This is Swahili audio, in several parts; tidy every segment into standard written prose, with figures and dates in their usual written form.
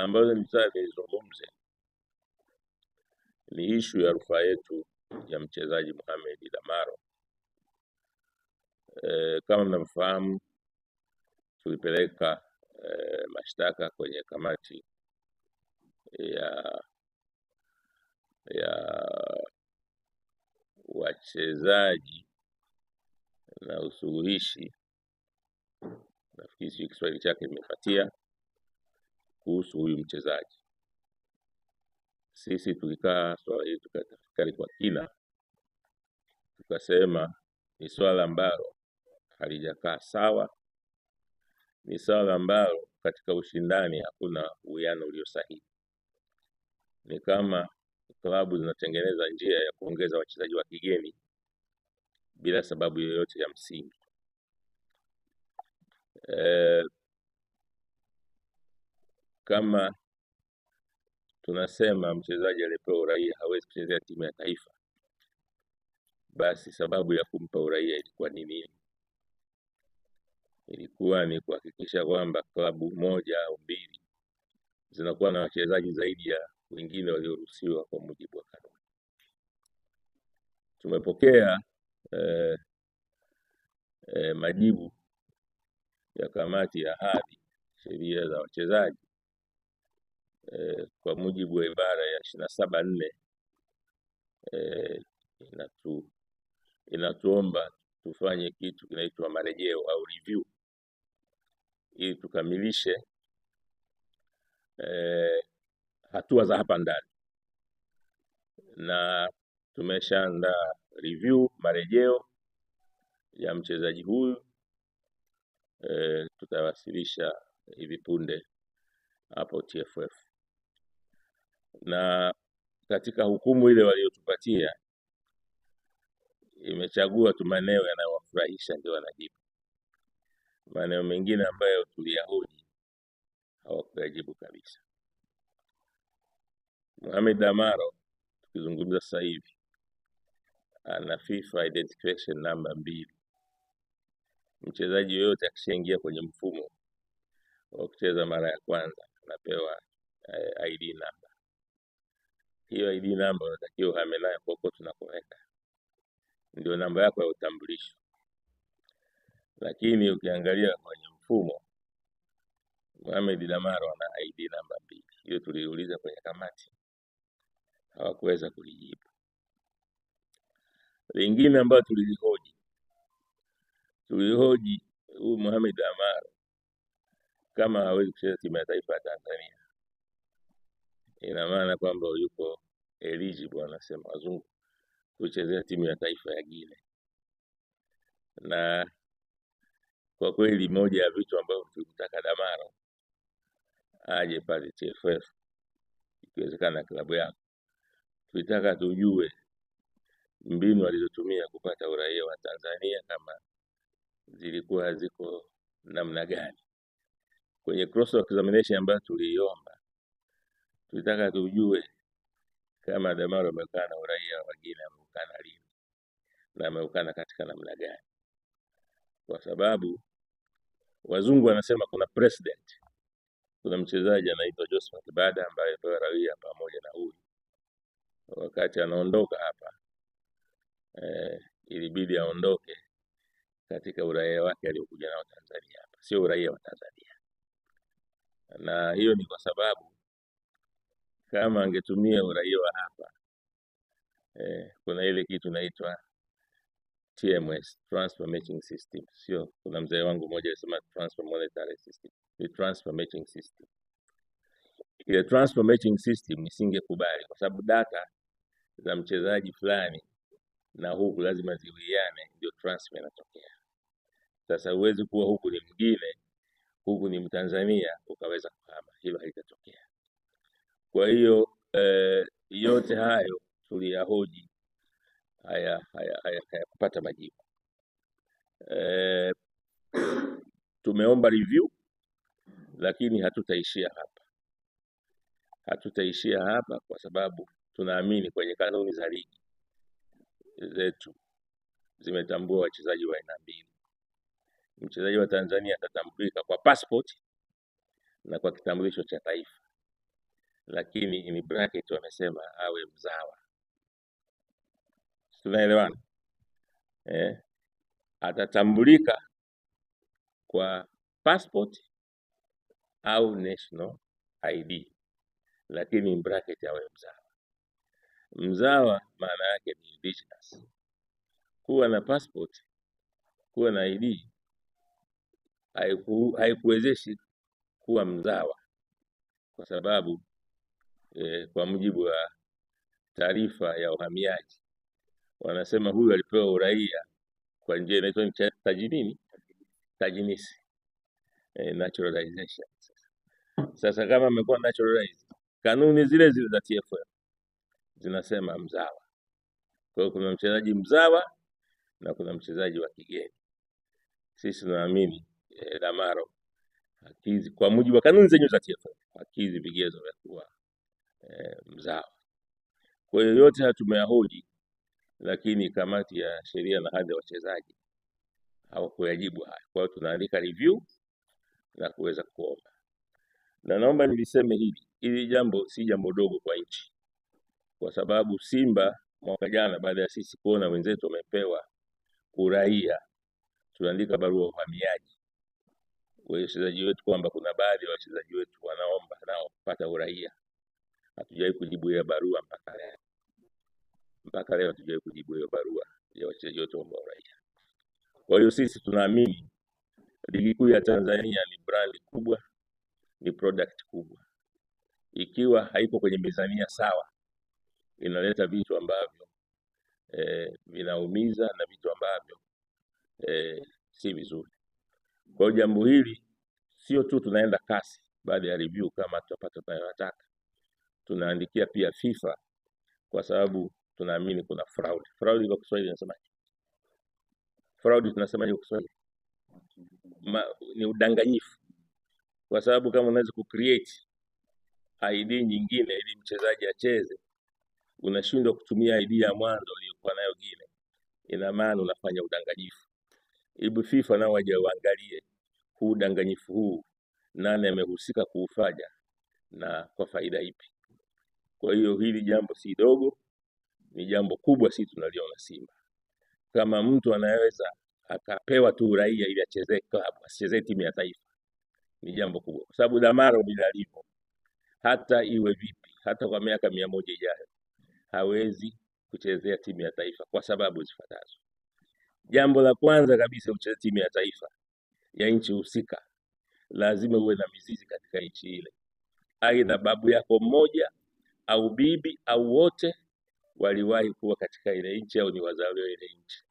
ambazo nitaka nizungumze ni ishu ya rufaa yetu ya mchezaji Mohamed Damaro. Kama mnavyofahamu, tulipeleka mashtaka kwenye kamati ya wachezaji na usuluhishi, nafikiri Kiswahili chake imepatia, kuhusu huyu mchezaji. Sisi tulikaa swala hili tukatafakari kwa kina, tukasema ni swala ambalo halijakaa sawa, ni swala ambalo katika ushindani hakuna uwiano ulio sahihi. Ni kama klabu zinatengeneza njia ya kuongeza wachezaji wa kigeni bila sababu yoyote ya msingi. Kama tunasema mchezaji aliyepewa uraia hawezi kuchezea timu ya taifa, basi sababu ya kumpa uraia ilikuwa ni nini? Ilikuwa ni kuhakikisha kwamba klabu moja au mbili zinakuwa na wachezaji zaidi ya wengine walioruhusiwa kwa mujibu wa kanuni. Tumepokea majibu ya kamati ya hadhi sheria za wachezaji kwa mujibu wa ibara ya 27(4) inatuomba tufanye kitu kinaitwa marejeo au review ili tukamilishe hatua za hapa ndani, na tumeshaandaa review marejeo ya mchezaji huyu. Tutawasilisha hivi punde hapo TFF, na katika hukumu ile waliotupatia imechagua tu maeneo yanayowafurahisha ndio wanajibu. Maeneo mengine ambayo tuliyahoji hawakuyajibu kabisa. Mohamed Damaro, tukizungumza sasa hivi, ana FIFA identification number 2. Mchezaji yoyote akishaingia kwenye mfumo wa kucheza mara ya kwanza anapewa ID number. Hiyo ID number unatakiwa uhame nayo kokote tunakoweka, ndio namba yako ya utambulisho. Lakini ukiangalia kwenye mfumo, Mohamed Damaro ana ID number 2. Hiyo tuliuliza kwenye kamati, hawakuweza kulijibu. Lingine ambayo tulihoji huyu Mohamed Damaro kama hawezi kucheza timu ya taifa ya Tanzania, ina maana kwamba yuko eligible, wanasema wazungu, kuchezea timu ya taifa ya Guinea. Na kwa kweli moja ya vitu ambavyo tulitaka Damaro aje pale TFF, ikiwezekana klabu yako, tulitaka tujue mbinu alizotumia kupata uraia wa Tanzania kama zilikuwa ziko namna gani. Kwenye cross examination ambayo tuliomba, tulitaka tujue kama Damaro ameukana uraia wa Guinea, ameukana lini na ameukana katika namna gani, kwa sababu wazungu wanasema kuna president. Kuna mchezaji anaitwa Josephat Bada ambaye alipewa uraia pamoja na huyu. Wakati anaondoka hapa ilibidi aondoke katika uraia wake aliokuja nao Tanzania hapa, sio uraia wa Tanzania. Na hiyo ni kwa sababu kama angetumia uraia wa hapa, kuna ile kitu inaitwa TMS, transfer matching system. Sio, kuna mzee wangu mmoja alisema transfer monetary system, ni transfer matching system. Ile transfer matching system isingekubali, kwa sababu data za mchezaji fulani na huku lazima ziwiane, ndio transfer inatokea. Sasa huwezi kuwa huku ni mwingine, huku ni Mtanzania, ukaweza kuhama, hilo halitatokea. Kwa hiyo yote hayo tuliyahoji, hayakupata majibu. Tumeomba review, lakini hatutaishia hapa kwa sababu tunaamini kwenye kanuni za ligi zetu zimetambua wachezaji wa aina mbili. Mchezaji wa Tanzania atatambulika kwa passport na kwa kitambulisho cha taifa. lakini in bracket wamesema awe mzawa. Tunaelewana? Atatambulika kwa passport au national ID, lakini in bracket awe mzawa. Mzawa maana yake ni indigenous. Kuwa na passport, kuwa na ID haikuwezeshi kuwa mzawa, kwa sababu kwa mujibu wa taarifa ya uhamiaji wanasema huyu alipewa uraia kwa njia inaitwa tajinisi, naturalization. Sasa kama amekuwa naturalized, kanuni zile zile za TFF zinasema mzawa. Kwa hiyo kuna mchezaji mzawa na kuna mchezaji wa kigeni. Sisi tunaamini Lamaro hakizi, kwa mujibu wa kanuni zenyewe za TFF, hakizi vigezo vya kuwa mzawa. Kwa hiyo yote hatumeyahoji, lakini kamati ya sheria na hadhi ya wachezaji hawakuyajibu haya. Kwa hiyo tunaandika review na kuweza kuomba, na naomba niliseme hili jambo si jambo dogo kwa nchi, kwa sababu Simba mwaka jana baada ya sisi kuona wenzetu wamepewa uraia, tunaandika barua uhamiaji wachezaji wetu kwamba kuna baadhi ya wachezaji wetu wanaomba nao kupata uraia. Hatujawahi kujibu hiyo barua mpaka leo hatujawahi kujibu hiyo barua ya wachezaji wetu wa uraia. Kwa hiyo sisi tunaamini ligi kuu ya Tanzania ni brand kubwa, ni product kubwa. Ikiwa haipo kwenye mizania sawa, inaleta vitu ambavyo vinaumiza na vitu ambavyo si vizuri. Kwa hiyo jambo hili sio tu tunaenda kasi baada ya review kama tutapata tunayotaka, tunaandikia pia FIFA, kwa sababu tunaamini kuna fraud. Fraud kwa Kiswahili nasemaje? Fraud tunasemaje kwa Kiswahili? Ni udanganyifu. Kwa sababu kama unaweza kucreate ID nyingine ili mchezaji acheze, unashindwa kutumia ID ya mwanzo uliyokuwa nayo Gine, ina maana unafanya udanganyifu. Hebu FIFA nao waje waangalie huu udanganyifu huu, nani amehusika kuufanya na kwa faida ipi. Kwa hiyo hili jambo si dogo, ni jambo kubwa. Sisi tunaliona Simba kama mtu anaweza akapewa tu uraia ili achezee klabu, asichezee timu ya taifa, ni jambo kubwa, kwa sababu Lamaro bila alipo, hata iwe vipi, hata kwa miaka 100 ijayo hawezi kuchezea timu ya taifa kwa sababu zifuatazo. Jambo la kwanza kabisa, ucheze timu ya taifa ya nchi husika, lazima uwe na mizizi katika nchi ile. Aidha babu yako mmoja au bibi au wote waliwahi kuwa katika ile nchi, au ni wazaliwa ile nchi,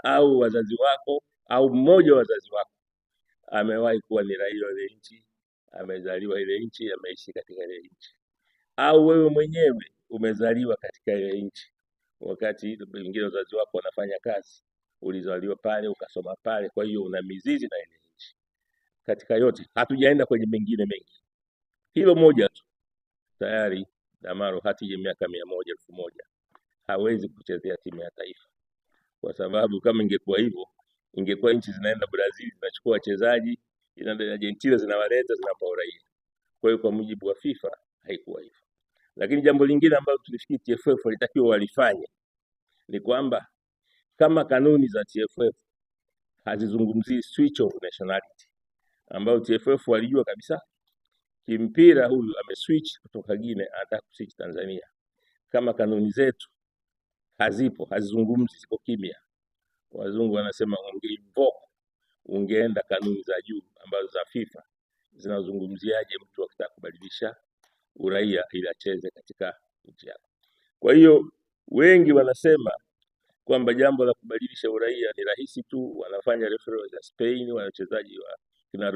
au wazazi wako au mmoja wa wazazi wako amewahi kuwa ni raia wa ile nchi, amezaliwa ile nchi, ameishi katika ile nchi, au wewe mwenyewe umezaliwa katika ile nchi, wakati wengine wazazi wako wanafanya kazi, ulizaliwa pale ukasoma pale, kwa hiyo una mizizi na ile nchi. Katika yote hatujaenda kwenye mengine mengi, hilo moja tu tayari Lamaro hati ya miaka 100 1000 hawezi kuchezea timu ya taifa, kwa sababu kama ingekuwa hivyo, ingekuwa nchi zinaenda Brazil zinachukua wachezaji, inaenda Argentina zinawaleta, zinapa uraia. Kwa hiyo kwa mujibu wa FIFA haikuwa hivyo. Lakini jambo lingine ambalo tulifikiri TFF walitakiwa walifanye ni kwamba kama kanuni za TFF hazizungumzii switch of nationality, ambayo TFF walijua kabisa kimpira huyu ameswitch kutoka Guinea anataka kuswitch Tanzania, kama kanuni zetu hazipo, hazizungumzi, ziko kimya, wazungu wanasema ungeenda kanuni za juu ambazo za FIFA zinazungumziaje mtu akitaka kubadilisha uraia ili acheze katika nchi yako. Kwa hiyo wengi wanasema kwamba jambo la kubadilisha uraia ni rahisi tu, wanafanya reference ya Spain, wachezaji wa kina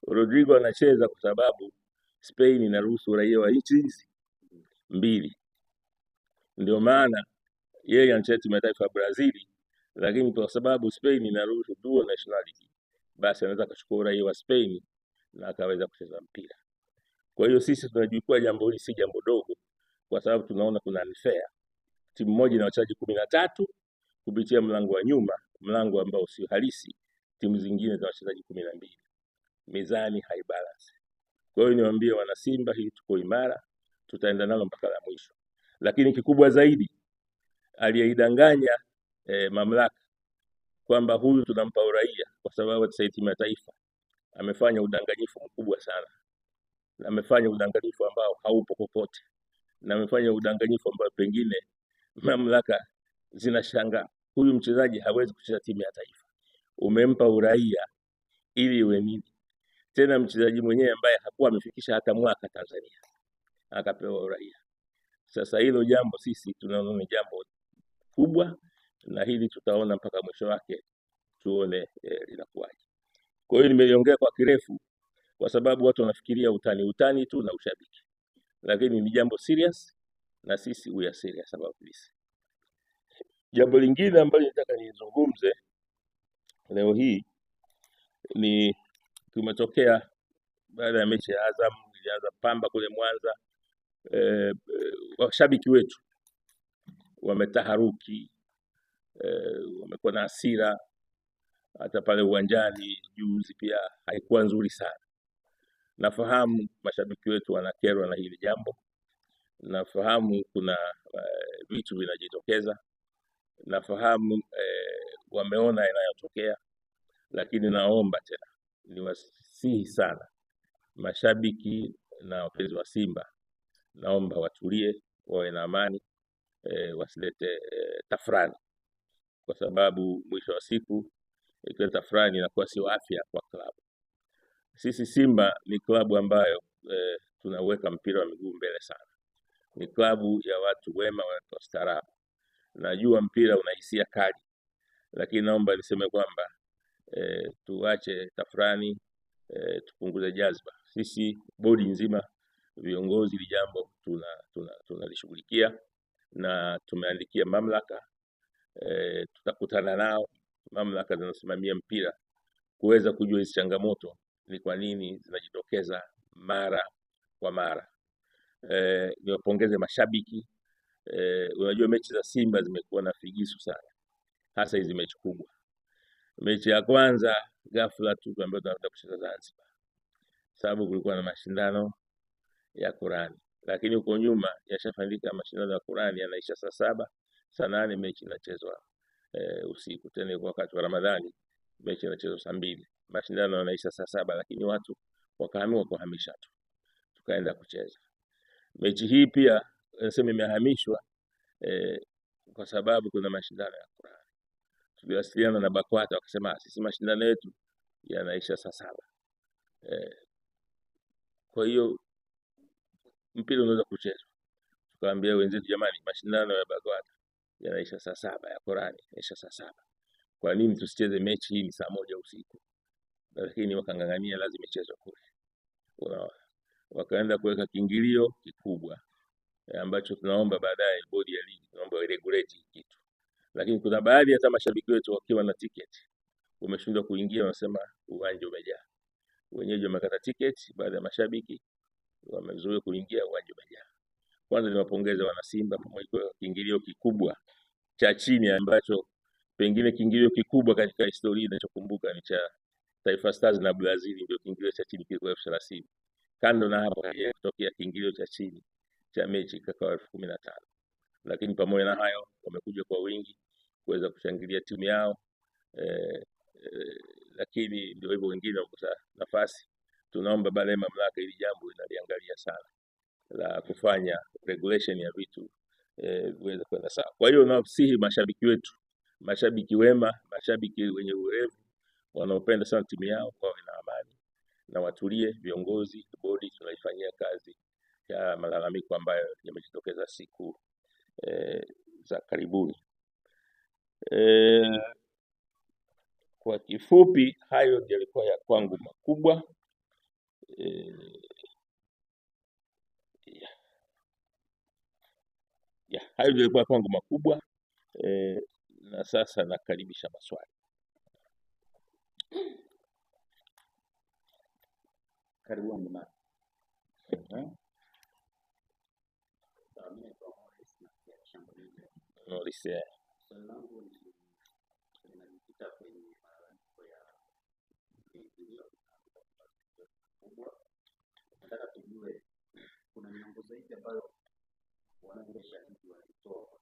Rodrigo anacheza kwa sababu Spain inaruhusu uraia wa nchi hizi mbili, ndio maana yeye anacheza timu ya taifa ya Brazil, lakini kwa sababu Spain inaruhusu dual nationality, basi anaweza kuchukua uraia wa Spain na akaweza kucheza mpira. Kwa hiyo sisi tunajua jambo hili si jambo dogo, kwa sababu tunaona kuna unfair. Timu moja ina wachezaji 13 kupitia mlango wa nyuma, mlango ambao sio halisi, timu zingine zina wachezaji 12. Mizani haibalance. Kwa hiyo niwaambie wana Simba, hili tuko imara, tutaenda nalo mpaka la mwisho. Lakini kikubwa zaidi, aliyeidanganya mamlaka kwamba huyu tunampa uraia kwa sababu atasaidia timu ya taifa, amefanya udanganyifu mkubwa sana, na amefanya udanganyifu ambao haupo popote, na amefanya udanganyifu ambao pengine mamlaka zinashangaa. Huyu mchezaji hawezi kucheza timu ya taifa, umempa uraia ili iwe nini? Tena mchezaji mwenyewe ambaye hakuwa amefikisha hata mwaka Tanzania akapewa uraia. Sasa hilo jambo sisi tunaona ni jambo kubwa, na hili tutaona mpaka mwisho wake, tuone linakuwaje. Kwa hiyo nimeliongea kwa kirefu kwa sababu watu wanafikiria utani tu na ushabiki, lakini ni jambo serious, na sisi we are serious about this. Jambo lingine ambalo nataka nizungumze leo hii ni tumetokea baada ya mechi ya Azam, ilianza Pamba kule Mwanza. Washabiki wetu wametaharuki, wamekuwa na hasira. Hata pale uwanjani juzi pia haikuwa nzuri sana. Nafahamu mashabiki wetu wanakerwa na hili jambo, nafahamu kuna vitu vinajitokeza, nafahamu wameona yanayotokea, lakini naomba tena niwasihi sana mashabiki na wapenzi wa Simba, naomba watulie, wawe na amani, wasilete tafrani, kwa sababu mwisho wa siku ikileta tafrani inakuwa sio afya kwa klabu. Sisi Simba ni klabu ambayo tunaweka mpira wa miguu mbele sana, ni klabu ya watu wema, watu wastaarabu. Najua mpira una hisia kali, lakini naomba niseme kwamba tuache tafrani, tupunguze jazba. Sisi bodi nzima, viongozi, hili jambo tunalishughulikia na tumeandikia mamlaka, tutakutana nao, mamlaka zinasimamia mpira, kuweza kujua hizi changamoto ni kwa nini zinajitokeza mara kwa mara. Niwapongeze mashabiki. Unajua mechi za Simba zimekuwa na figisu sana, hasa hizi mechi kubwa. Mechi ya kwanza ghafla tu ambayo tunaenda kucheza Zanzibar, sababu kulikuwa na mashindano ya Qur'ani, lakini huko nyuma yashafanyika mashindano ya Qur'ani yanaisha saa 7, saa 8 mechi inachezwa usiku. Tena kwa wakati wa Ramadhani mechi inachezwa saa 2, mashindano yanaisha saa 7, lakini watu wakaamua kuhamisha tu, tukaenda kucheza mechi hii. Pia nasema imehamishwa kwa sababu kuna mashindano ya Qur'ani. Tuliwasiliana na BAKWATA, wakasema sisi mashindano yetu yanaisha saa 7, kwa hiyo mpira unaweza kuchezwa. Tukaambia wenzetu, jamani, mashindano ya BAKWATA yanaisha saa 7, ya Qur'ani yanaisha saa 7, kwa nini tusicheze mechi hii saa 1 usiku? Lakini wakang'ang'ania lazima ichezwe kule. Wakaenda kuweka kiingilio kikubwa ambacho tunaomba baadaye bodi ya ligi tunaomba regulate kitu, lakini kuna baadhi hata mashabiki wetu wakiwa na tiketi wameshindwa kuingia, wanasema uwanja umejaa. Wenyeji wamekata tiketi, baada ya mashabiki wamezuia kuingia, uwanja umejaa. Kwanza niwapongeze wana Simba pamoja kwa kiingilio kikubwa cha chini, ambacho pengine kiingilio kikubwa katika historia ninachokumbuka ni cha Taifa Stars na Brazil, ndio kiingilio cha chini kilikuwa 30,000. Kando na hapo kutokea kiingilio cha chini cha mechi kakawa 15,000. Lakini pamoja na hayo wamekuja kwa wingi kuweza kushangilia timu yao, lakini ndio hivyo, wengine wakosa nafasi. Tunaomba baadaye mamlaka ili jambo linaliangalia sana, la kufanya regulation ya vitu viweze kwenda sawa. Kwa hiyo nawasihi mashabiki wetu, mashabiki wema, mashabiki wenye uwerevu, wanaopenda sana timu yao, wawe na amani na watulie. Viongozi, bodi, tunaifanyia kazi ya malalamiko ambayo yamejitokeza siku za karibuni. Kwa kifupi, hayo ndio yalikuwa ya kwangu makubwa. Hayo ndio yalikuwa kwangu makubwa. Na sasa nakaribisha maswali. Karibuni mama. Nolise. nataka tujue kuna miongozo ipi ambayo wanaoendesha nchi wanatoa